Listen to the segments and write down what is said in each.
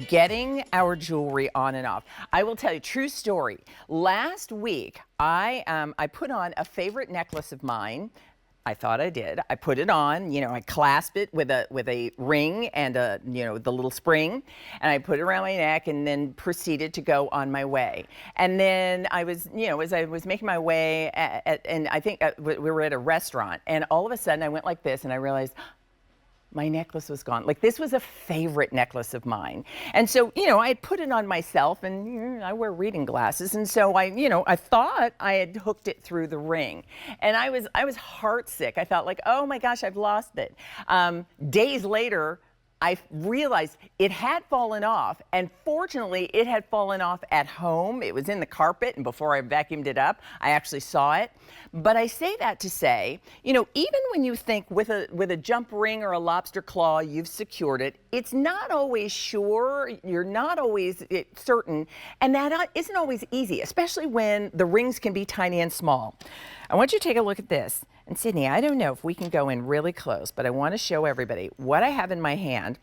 Getting our jewelry on and off. I will tell you, true story. Last week, I put on a favorite necklace of mine. I thought I did. I put it on, I clasped it with a ring and the little spring, and I put it around my neck and then proceeded to go on my way. And then I was, as I was making my way and I think we were at a restaurant, and all of a sudden I went like this and I realized my necklace was gone. Like, this was a favorite necklace of mine. And so, I had put it on myself, and I wear reading glasses. And so I thought I had hooked it through the ring. And I was heartsick. I thought, like, oh my gosh, I've lost it. Days later, I realized it had fallen off, and fortunately it had fallen off at home. It was in the carpet, and before I vacuumed it up, I actually saw it. But I say that to say, even when you think with a jump ring or a lobster claw, you've secured it, it's not always sure, you're not always certain, and that isn't always easy, especially when the rings can be tiny and small. I want you to take a look at this. And Sydney, I don't know if we can go in really close, but I want to show everybody what I have in my hand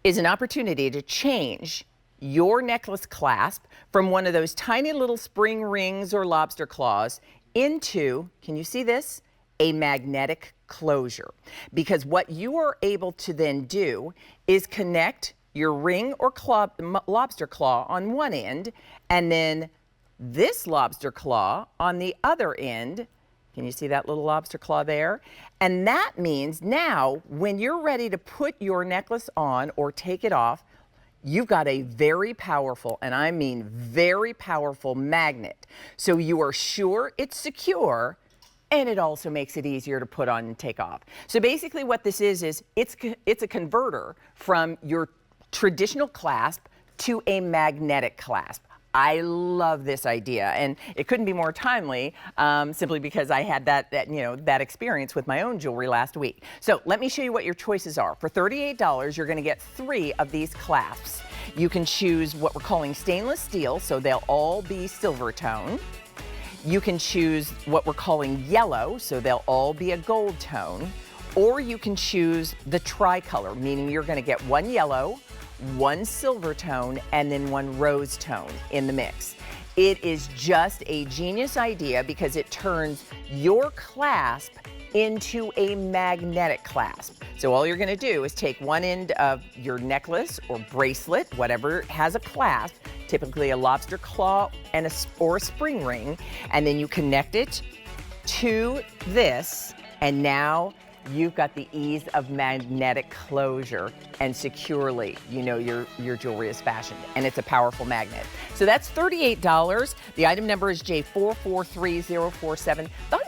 is an opportunity to change your necklace clasp from one of those tiny little spring rings or lobster claws into, can you see this? A magnetic closure. Because what you are able to then do is connect your ring or lobster claw on one end, and then this lobster claw on the other end. Can you see that little lobster claw there? And that means now when you're ready to put your necklace on or take it off, you've got a very powerful, and I mean very powerful, magnet. So you are sure it's secure, and it also makes it easier to put on and take off. So basically what this is it's a converter from your traditional clasp to a magnetic clasp. I love this idea, and it couldn't be more timely simply because I had that experience with my own jewelry last week. So let me show you what your choices are. For $38, you're going to get 3 of these clasps. You can choose what we're calling stainless steel, so they'll all be silver tone. You can choose what we're calling yellow, so they'll all be a gold tone. Or you can choose the tricolor, meaning you're going to get 1 yellow, 1 silver tone, and then 1 rose tone in the mix. It is just a genius idea because it turns your clasp into a magnetic clasp. So all you're going to do is take one end of your necklace or bracelet, whatever has a clasp, typically a lobster claw and or a spring ring, and then you connect it to this, and now you've got the ease of magnetic closure, and securely, your jewelry is fashioned, and it's a powerful magnet. So that's $38. The item number is J443047. Thought